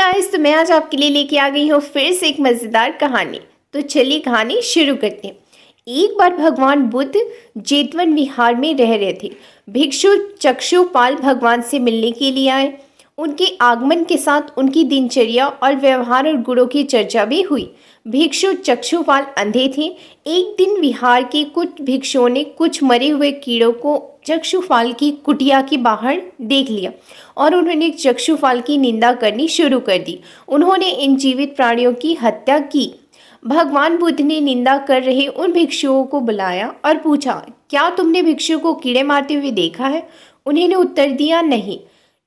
Guys, तो मैं आज आपके लिए लेके आ गई हूँ फिर से एक मज़ेदार कहानी। तो चलिए कहानी शुरू करते हैं। एक बार भगवान बुद्ध जेतवन विहार में रह रहे थे। भिक्षु चक्षुपाल भगवान से मिलने के लिए आए। उनके आगमन के साथ उनकी दिनचर्या और व्यवहार और गुणों की चर्चा भी हुई। भिक्षु चक्षुपाल अंधे थे। एक दिन विहार के कुछ भिक्षुओं ने कुछ मरे हुए कीड़ों को चक्षुपाल की कुटिया के बाहर देख लिया और उन्होंने चक्षुपाल की निंदा करनी शुरू कर दी। उन्होंने इन जीवित प्राणियों की हत्या की। भगवान बुद्ध ने निंदा कर रहे उन भिक्षुओं को बुलाया और पूछा, क्या तुमने भिक्षु को कीड़े मारते हुए देखा है? उन्होंने उत्तर दिया, नहीं।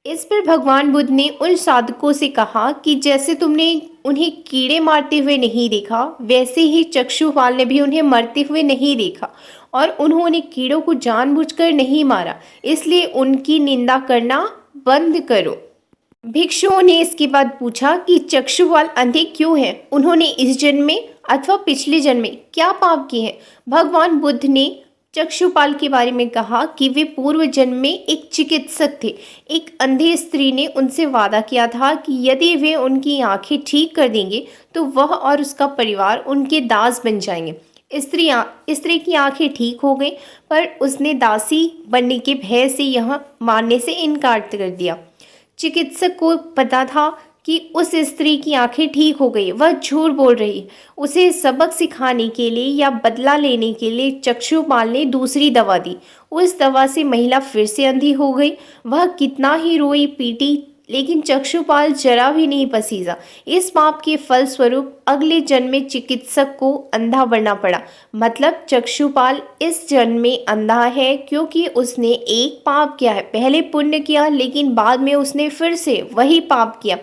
इस पर भगवान बुद्ध ने उन साधकों से कहा कि जैसे तुमने उन्हें कीड़े मारते हुए नहीं देखा, वैसे ही चक्षुपाल ने भी उन्हें मरते हुए नहीं देखा और उन्होंने कीड़ों को जानबूझकर नहीं मारा, इसलिए उनकी निंदा करना बंद करो। भिक्षुओं ने इसके बाद पूछा कि चक्षुपाल अंधे क्यों हैं? उन्होंने इस जन्म में अथवा पिछले जन्म में क्या पाप किए हैं? भगवान बुद्ध ने चक्षुपाल के बारे में कहा कि वे पूर्व जन्म में एक चिकित्सक थे। एक अंधे स्त्री ने उनसे वादा किया था कि यदि वे उनकी आंखें ठीक कर देंगे तो वह और उसका परिवार उनके दास बन जाएंगे। स्त्री की आंखें ठीक हो गई, पर उसने दासी बनने के भय से यह मानने से इनकार कर दिया। चिकित्सक को पता था कि उस स्त्री की आंखें ठीक हो गई, वह झूठ बोल रही है। उसे सबक सिखाने के लिए या बदला लेने के लिए चक्षुपाल ने दूसरी दवा दी। उस दवा से महिला फिर से अंधी हो गई। वह कितना ही रोई पीटी, लेकिन चक्षुपाल जरा भी नहीं पसीजा। इस पाप के फल स्वरूप अगले जन्म में चिकित्सक को अंधा बनना पड़ा। मतलब चक्षुपाल इस जन्म में अंधा है क्योंकि उसने एक पाप किया है। पहले पुण्य किया, लेकिन बाद में उसने फिर से वही पाप किया,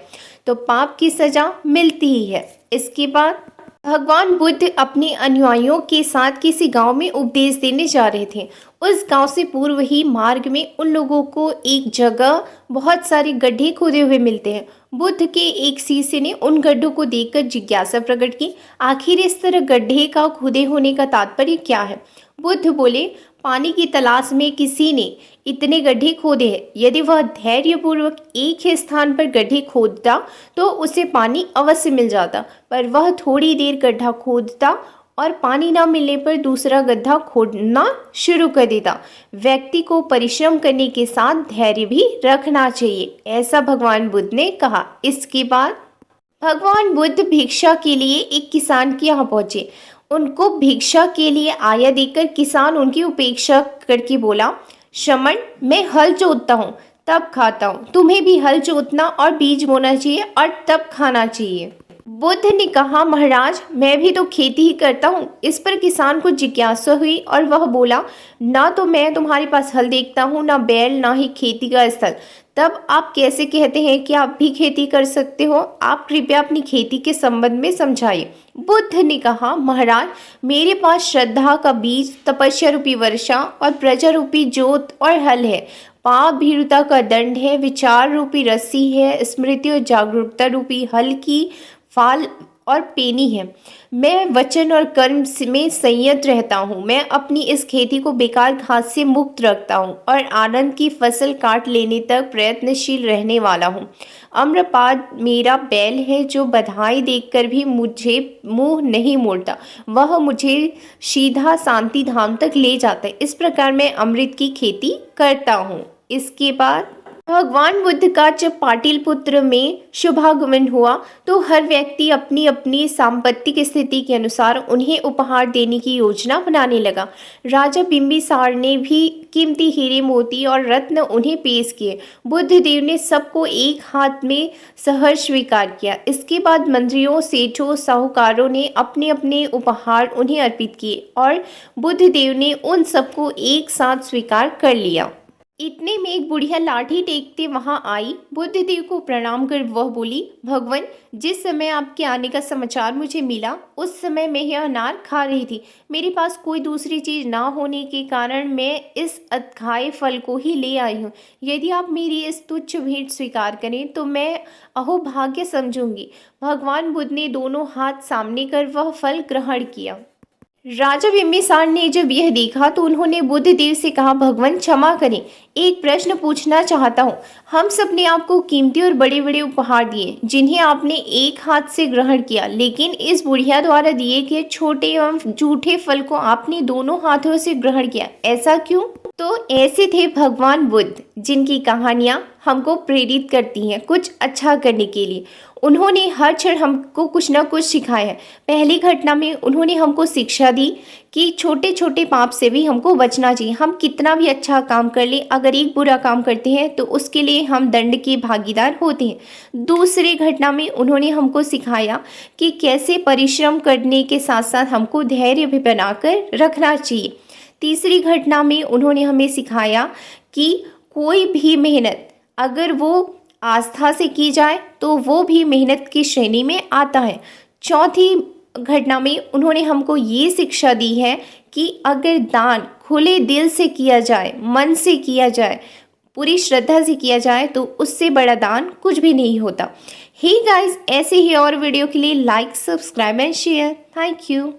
तो पाप की सजा मिलती ही है। इसके बाद भगवान बुद्ध अपने अनुयायियों के साथ किसी गांव में उपदेश देने जा रहे थे। उस गांव से पूर्व ही मार्ग में उन लोगों को एक जगह बहुत सारे गड्ढे खोदे हुए मिलते हैं। बुद्ध के एक शिष्य ने उन गड्ढों को देखकर जिज्ञासा प्रकट की, आखिर इस तरह गड्ढे का खुदे होने का तात्पर्य क्या है? बुद्ध बोले, पानी की तलाश में किसी ने इतने गड्ढे खोदे हैं। यदि वह धैर्यपूर्वक एक ही स्थान पर गड्ढे खोदता तो उसे पानी अवश्य मिल जाता, पर वह थोड़ी देर गड्ढा खोदता और पानी न मिलने पर दूसरा गड्ढा खोदना शुरू कर देता। व्यक्ति को परिश्रम करने के साथ धैर्य भी रखना चाहिए, ऐसा भगवान बुद्ध ने कहा। इसके बाद भगवान बुद्ध भिक्षा के लिए एक किसान के यहाँ पहुंचे। उनको भिक्षा के लिए आया देखकर किसान उनकी उपेक्षा करके बोला, श्रमण, मैं हल जोतता हूँ तब खाता हूँ, तुम्हें भी हल जोतना और बीज बोना चाहिए और तब खाना चाहिए। बुद्ध ने कहा, महाराज, मैं भी तो खेती ही करता हूँ। इस पर किसान को जिज्ञासा हुई और वह बोला, ना तो मैं तुम्हारे पास हल देखता हूँ, ना बैल, ना ही खेती का स्थल। तब आप कैसे कहते हैं कि आप भी खेती कर सकते हो? आप कृपया अपनी खेती के संबंध में समझाइए। बुद्ध ने कहा, महाराज, मेरे पास श्रद्धा का बीज, तपस्या रूपी वर्षा और प्रजा रूपी जोत और हल है। पाप भीरुता का दंड है, विचार रूपी रस्सी है, स्मृति और जागरूकता रूपी हल की फाल और पेनी है। मैं वचन और कर्म में संयत रहता हूँ। मैं अपनी इस खेती को बेकार घास से मुक्त रखता हूँ और आनंद की फसल काट लेने तक प्रयत्नशील रहने वाला हूँ। अम्रपाद मेरा बैल है जो बधाई देखकर भी मुझे मुंह नहीं मोड़ता। वह मुझे सीधा शांति धाम तक ले जाता है। इस प्रकार मैं अमृत की खेती करता हूँ। इसके बाद भगवान बुद्ध का जब पाटलिपुत्र में शुभागमन हुआ तो हर व्यक्ति अपनी अपनी सांपत्तिक स्थिति के अनुसार उन्हें उपहार देने की योजना बनाने लगा। राजा बिंबिसार ने भी कीमती हीरे, मोती और रत्न उन्हें पेश किए। बुद्ध देव ने सबको एक हाथ में सहर्ष स्वीकार किया। इसके बाद मंत्रियों, सेठों, साहूकारों ने अपने अपने उपहार उन्हें अर्पित किए और बुद्ध देव ने उन सबको एक साथ स्वीकार कर लिया। इतने में एक बुढ़िया लाठी टेकते वहां आई। बुद्ध देव को प्रणाम कर वह बोली, भगवान, जिस समय आपके आने का समाचार मुझे मिला उस समय मैं यह अनार खा रही थी। मेरे पास कोई दूसरी चीज ना होने के कारण मैं इस अखाए फल को ही ले आई हूँ। यदि आप मेरी इस तुच्छ भेंट स्वीकार करें तो मैं अहोभाग्य समझूंगी। भगवान बुद्ध ने दोनों हाथ सामने कर वह फल ग्रहण किया। राजा बिम्बिसार ने जब यह देखा तो उन्होंने बुद्ध देव से कहा, भगवान क्षमा करें, एक प्रश्न पूछना चाहता हूँ। हम सब ने आपको कीमती और बड़े बड़े उपहार दिए जिन्हें आपने एक हाथ से ग्रहण किया, लेकिन इस बुढ़िया द्वारा दिए गए छोटे एवं जूठे फल को आपने दोनों हाथों से ग्रहण किया, ऐसा क्यों? तो ऐसे थे भगवान बुद्ध, जिनकी कहानियाँ हमको प्रेरित करती हैं कुछ अच्छा करने के लिए। उन्होंने हर क्षण हमको कुछ ना कुछ सिखाया है। पहली घटना में उन्होंने हमको शिक्षा दी कि छोटे छोटे पाप से भी हमको बचना चाहिए। हम कितना भी अच्छा काम कर लें, अगर एक बुरा काम करते हैं तो उसके लिए हम दंड के भागीदार होते हैं। दूसरी घटना में उन्होंने हमको सिखाया कि कैसे परिश्रम करने के साथ साथ हमको धैर्य भी बनाकर रखना चाहिए। तीसरी घटना में उन्होंने हमें सिखाया कि कोई भी मेहनत अगर वो आस्था से की जाए तो वो भी मेहनत की श्रेणी में आता है। चौथी घटना में उन्होंने हमको ये शिक्षा दी है कि अगर दान खुले दिल से किया जाए, मन से किया जाए, पूरी श्रद्धा से किया जाए तो उससे बड़ा दान कुछ भी नहीं होता। हे गाइस, ऐसे ही और वीडियो के लिए like, subscribe and share. Thank you.